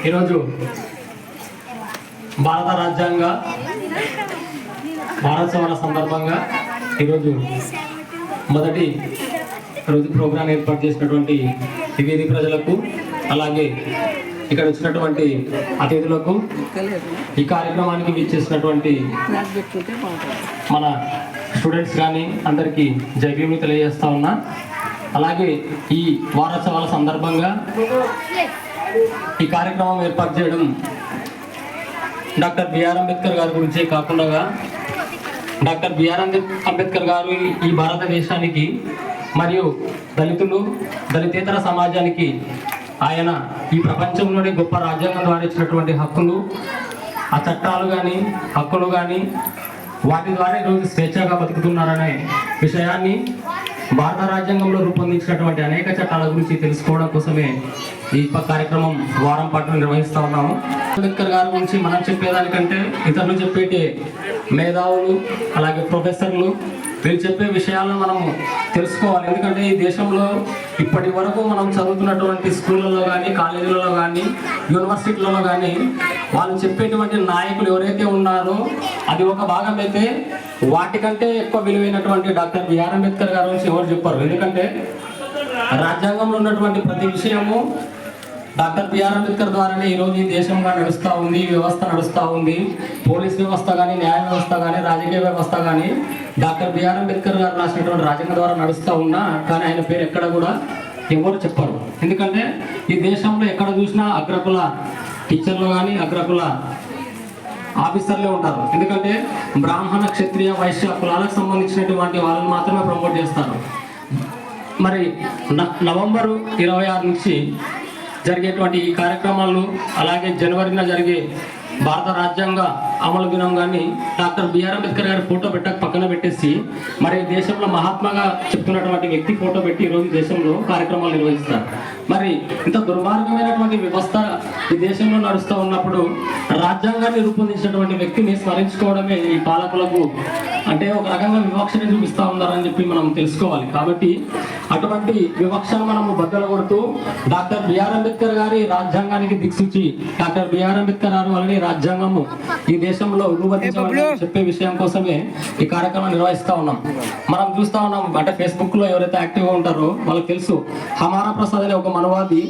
ఈరోజు భారత రాజ్యాంగ వారోత్సవాల సందర్భంగా ఈరోజు మొదటి రోజు ప్రోగ్రాం ఏర్పాటు చేసినటువంటి వివిధ ప్రజలకు అలాగే ఇక్కడ వచ్చినటువంటి అతిథులకు ఈ కార్యక్రమానికి వీచేసినటువంటి మన స్టూడెంట్స్ కానీ అందరికీ జై భీమ్ తెలియజేస్తా ఉన్నా. అలాగే ఈ వారోత్సవాల సందర్భంగా ఈ కార్యక్రమం ఏర్పాటు చేయడం డాక్టర్ బిఆర్ అంబేద్కర్ గారి గురించే కాకుండా డాక్టర్ బిఆర్ అంబేద్కర్ గారు ఈ భారతదేశానికి మరియు దళితులు దళితేతర సమాజానికి ఆయన ఈ ప్రపంచంలోని గొప్ప రాజ్యాంగం ద్వారా ఇచ్చినటువంటి హక్కులు, ఆ చట్టాలు కానీ హక్కులు కానీ వాటి ద్వారా ఈరోజు స్వేచ్ఛగా బతుకుతున్నారనే విషయాన్ని భారత రాజ్యాంగంలో రూపొందించినటువంటి అనేక చట్టాల గురించి తెలుసుకోవడం కోసమే ఈ కార్యక్రమం వారం పాటు నిర్వహిస్తూ ఉన్నాము. అంబేద్కర్ గారి గురించి మనం చెప్పేదానికంటే ఇతరులు చెప్పేటి మేధావులు అలాగే ప్రొఫెసర్లు వీళ్ళు చెప్పే విషయాలను మనం తెలుసుకోవాలి. ఎందుకంటే ఈ దేశంలో ఇప్పటి వరకు మనం చదువుతున్నటువంటి స్కూళ్ళలో కానీ కాలేజీలలో కానీ యూనివర్సిటీలలో కానీ వాళ్ళు చెప్పేటువంటి నాయకులు ఎవరైతే ఉన్నారో అది ఒక భాగం అయితే వాటికంటే ఎక్కువ విలువైనటువంటి డాక్టర్ బిఆర్ అంబేద్కర్ గారి గురించి ఎవరు చెప్పారు. ఎందుకంటే రాజ్యాంగంలో ఉన్నటువంటి ప్రతి విషయము డాక్టర్ బిఆర్ అంబేద్కర్ ద్వారానే ఈరోజు ఈ దేశంగా నడుస్తూ ఉంది, ఈ వ్యవస్థ నడుస్తూ ఉంది. పోలీస్ వ్యవస్థ కానీ, న్యాయ వ్యవస్థ కానీ, రాజకీయ వ్యవస్థ కానీ డాక్టర్ బిఆర్ అంబేద్కర్ గారు రాసినటువంటి రాజ్యాంగం ద్వారా నడుస్తూ ఉన్నా కానీ ఆయన పేరు ఎక్కడ కూడా ఎవరు చెప్పరు. ఎందుకంటే ఈ దేశంలో ఎక్కడ చూసినా అగ్రకుల టీచర్లు కానీ అగ్రకుల ఆఫీసర్లే ఉంటారు. ఎందుకంటే బ్రాహ్మణ క్షత్రియ వైశ్య కులాలకు సంబంధించినటువంటి వాళ్ళని మాత్రమే ప్రమోట్ చేస్తారు. మరి నవంబరు 26 నుంచి జరిగేటువంటి ఈ కార్యక్రమాలు అలాగే జనవరిన జరిగే భారత రాజ్యాంగ అమలు దినం కానీ డాక్టర్ బిఆర్ అంబేద్కర్ గారి ఫోటో పక్కన పెట్టేసి మరి దేశంలో మహాత్మాగా చెప్తున్నటువంటి వ్యక్తి ఫోటో పెట్టి ఈరోజు దేశంలో కార్యక్రమాలు నిర్వహిస్తారు. మరి ఇంత దుర్మార్గమైనటువంటి వ్యవస్థ ఈ దేశంలో నడుస్తూ ఉన్నప్పుడు రాజ్యాంగాన్ని రూపొందించినటువంటి వ్యక్తిని స్మరించుకోవడమే ఈ పాలకులకు అంటే ఒక రకంగా వివక్షని చూపిస్తూ ఉన్నారని చెప్పి మనం తెలుసుకోవాలి. కాబట్టి అటువంటి వివక్షను మనము బద్దలు కొడుతూ డాక్టర్ బిఆర్ అంబేద్కర్ గారి రాజ్యాంగానికి దిక్సూచి డాక్టర్ బిఆర్ అంబేద్కర్ గారు వలన రాజ్యాంగము ఈ దేశంలో రూపొందించాలని చెప్పే విషయం కోసమే ఈ కార్యక్రమం నిర్వహిస్తూ ఉన్నాం. మనం చూస్తూ ఉన్నాం అంటే ఫేస్బుక్ లో ఎవరైతే యాక్టివ్గా ఉంటారో వాళ్ళకి తెలుసు హమారా ప్రసాద్ అనే ఒక మనవాది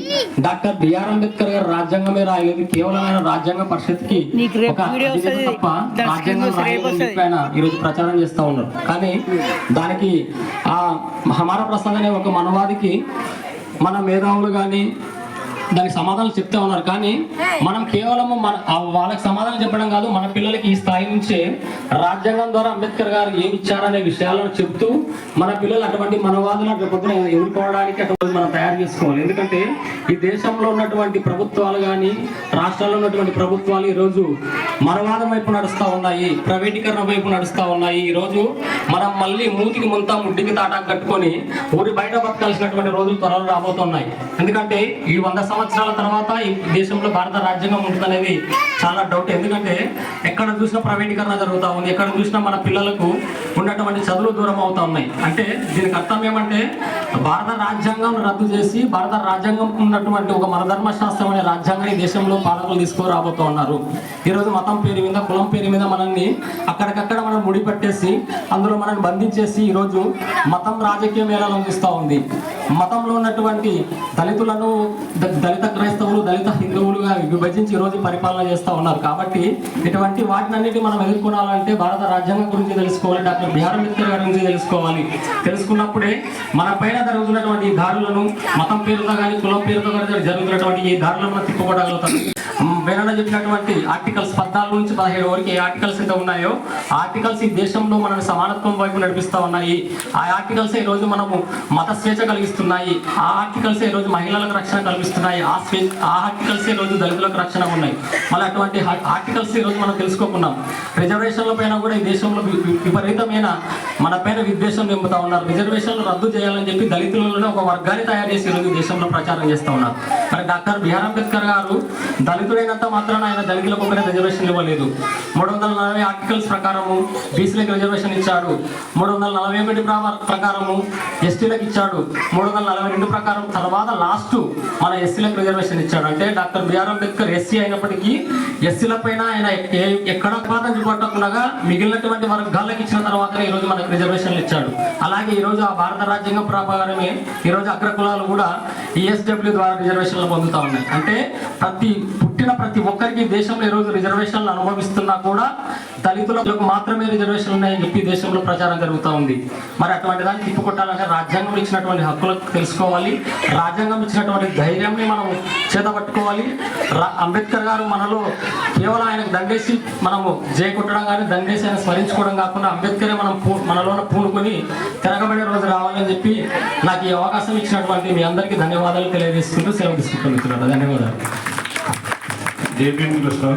డాక్టర్ బిఆర్ అంబేద్కర్ గారు రాజ్యాంగమే రాయలేదు, కేవలం ఆయన రాజ్యాంగ పరిషత్కి ఒక తప్ప రాజ్యాంగం రాయలేదని చెప్పి ఆయన ఈరోజు ప్రచారం చేస్తూ ఉన్నారు. కానీ దానికి ఆ హమారా ప్రసాద్ అనే ఒక మనవాదికి మన మేధావులు కానీ దానికి సమాధానం చెప్తే ఉన్నారు. కానీ మనం కేవలం వాళ్ళకి సమాధానం చెప్పడం కాదు, మన పిల్లలకి ఈ స్థాయి నుంచే రాజ్యాంగం ద్వారా అంబేద్కర్ గారు ఏమి ఇచ్చారనే విషయాలను చెప్తూ మన పిల్లలు అటువంటి మనవాదులను పొద్దున ఎదుర్కోవడానికి అటువంటి మనం తయారు చేసుకోవాలి. ఎందుకంటే ఈ దేశంలో ఉన్నటువంటి ప్రభుత్వాలు కానీ రాష్ట్రాల్లో ఉన్నటువంటి ప్రభుత్వాలు ఈరోజు మనవాదం వైపు నడుస్తూ ఉన్నాయి, ప్రైవేటీకరణ వైపు నడుస్తూ ఉన్నాయి. ఈరోజు మనం మళ్ళీ మూతికి ముంతా ముడ్డికి తాటాకు కట్టుకొని ఊరి బయట బతకాల్సినటువంటి రోజులు త్వరలో రాబోతున్నాయి. ఎందుకంటే ఈ 100 సంవత్సరాల తర్వాత ఈ దేశంలో భారత రాజ్యాంగం ఉంటుందనేది చాలా డౌట్. ఎందుకంటే ఎక్కడ చూసినా ప్రైవేటీకరణ జరుగుతూ ఉంది, ఎక్కడ చూసినా మన పిల్లలకు ఉన్నటువంటి చదువులు దూరం అవుతా ఉన్నాయి. అంటే దీనికి అర్థం ఏమంటే భారత రాజ్యాంగం రద్దు చేసి భారత రాజ్యాంగం ఉన్నటువంటి ఒక మనధర్మశాస్త్రం అనే రాజ్యాంగాన్ని దేశంలో పాలకులు తీసుకురాబోతూ ఉన్నారు. ఈరోజు మతం పేరు మీద కులం పేరు మీద మనల్ని అక్కడికక్కడ మనం ముడిపెట్టేసి అందులో మనల్ని బంధించేసి ఈరోజు మతం రాజకీయ మేళాలను చూస్తూ ఉంది. మతంలో ఉన్నటువంటి దళితులను దళిత క్రైస్తవులు దళిత హిందువులుగా విభజించి ఈరోజు పరిపాలన చేస్తూ ఉన్నారు. కాబట్టి ఇటువంటి వాటినన్నిటి మనం ఎదుర్కొనాలంటే భారత రాజ్యాంగం గురించి తెలుసుకోవాలి, డాక్టర్ బిఆర్ అంబేద్కర్ గారి గురించి తెలుసుకోవాలి. తెలుసుకున్నప్పుడే మన పైన జరుగుతున్నటువంటి ఈ దారులను మతం పేరుతో కానీ కులం పేరుతో కానీ జరుగుతున్నటువంటి ఈ దారులను మనం తిప్పుకోవగలుగుతాం. వేరే చెప్పినటువంటి ఆర్టికల్స్ 14 నుంచి 17 వరకు ఏ ఆర్టికల్స్ అయితే ఉన్నాయో ఆర్టికల్స్ ఈ దేశంలో మనల్ని సమానత్వం వైపు నడిపిస్తూ ఉన్నాయి. ఆ ఆర్టికల్స్ ఈ రోజు మనము మత స్వేచ్ఛ కలిగిస్తున్నాయి. ఆ ఆర్టికల్స్ ఈ రోజు మహిళలకు రక్షణ కల్పిస్తున్నాయి. ఆ ఆర్టికల్స్ ఈ రోజు ఈరోజు దళితులకు రక్షణ ఉన్నాయి. మళ్ళీ అటువంటి ఆర్టికల్స్ ఈరోజు మనం తెలుసుకోకున్నాం. రిజర్వేషన్ల పైన కూడా ఈ దేశంలో విపరీతమైన మన పైన విద్వేషం నింపుతా ఉన్నారు. రిజర్వేషన్లు రద్దు చేయాలని చెప్పి దళితులలో ఒక వర్గాన్ని తయారు చేసి ఈరోజు దేశంలో ప్రచారం చేస్తూ ఉన్నారు. మరి డాక్టర్ బిఆర్ అంబేద్కర్ గారు దళితుడైనంత మాత్రాన ఆయన దళితులకు ఒకరే రిజర్వేషన్ ఇవ్వలేదు. 340 ఆర్టికల్స్ ప్రకారము బీసీలకు రిజర్వేషన్ ఇచ్చాడు. 341 ప్రకారము ఎస్టీలకు ఇచ్చాడు. 342 ప్రకారం తర్వాత లాస్ట్ మన ఎస్సీలకు రిజర్వేషన్ ఇచ్చాడు. అంటే డాక్టర్ బిఆర్ అంబేద్కర్ ఎస్సీ అయినప్పటికీ ఎస్సీల పైన ఆయన ఎక్కడ పాఠం చూపట్టకుండా మిగిలినటువంటి వర్గాలకు ఇచ్చిన తర్వాతనే ఈరోజు మనకు రిజర్వేషన్లు ఇచ్చాడు. అలాగే ఈరోజు ఆ భారత రాజ్యాంగం ప్రకారమే ఈరోజు అగ్రకులాలు కూడా ఈఎస్డబ్ల్యూ ద్వారా రిజర్వేషన్లు పొందుతూ ఉన్నాయి. అంటే పుట్టిన ప్రతి ఒక్కరికి దేశంలో ఈరోజు రిజర్వేషన్లు అనుభవిస్తున్నా కూడా దళితులకు మాత్రమే రిజర్వేషన్లు ఉన్నాయని చెప్పి దేశంలో ప్రచారం జరుగుతూ ఉంది. మరి అటువంటి దాన్ని తిప్పుకొట్టాలంటే రాజ్యాంగం ఇచ్చినటువంటి హక్కులకు తెలుసుకోవాలి. రాజ్యాంగం ఇచ్చినటువంటి ధైర్యాన్ని మనం చేతపట్టుకోవాలి. అంబేద్కర్ గారు మనలో కేవలం ఆయనకు దండేసి మనము కొట్టడం కానీ దండేసి ఆయన స్మరించుకోవడం కాకుండా అంబేద్కరే మనలోన పూనుకొని తిరగబడే రోజు రావాలని చెప్పి నాకు ఈ అవకాశం ఇచ్చినటువంటి మీ అందరికీ ధన్యవాదాలు తెలియజేసుకుంటూ సెలవు తీసుకుంటున్నాను. ధన్యవాదాలు. జేపీ కృష్ణ.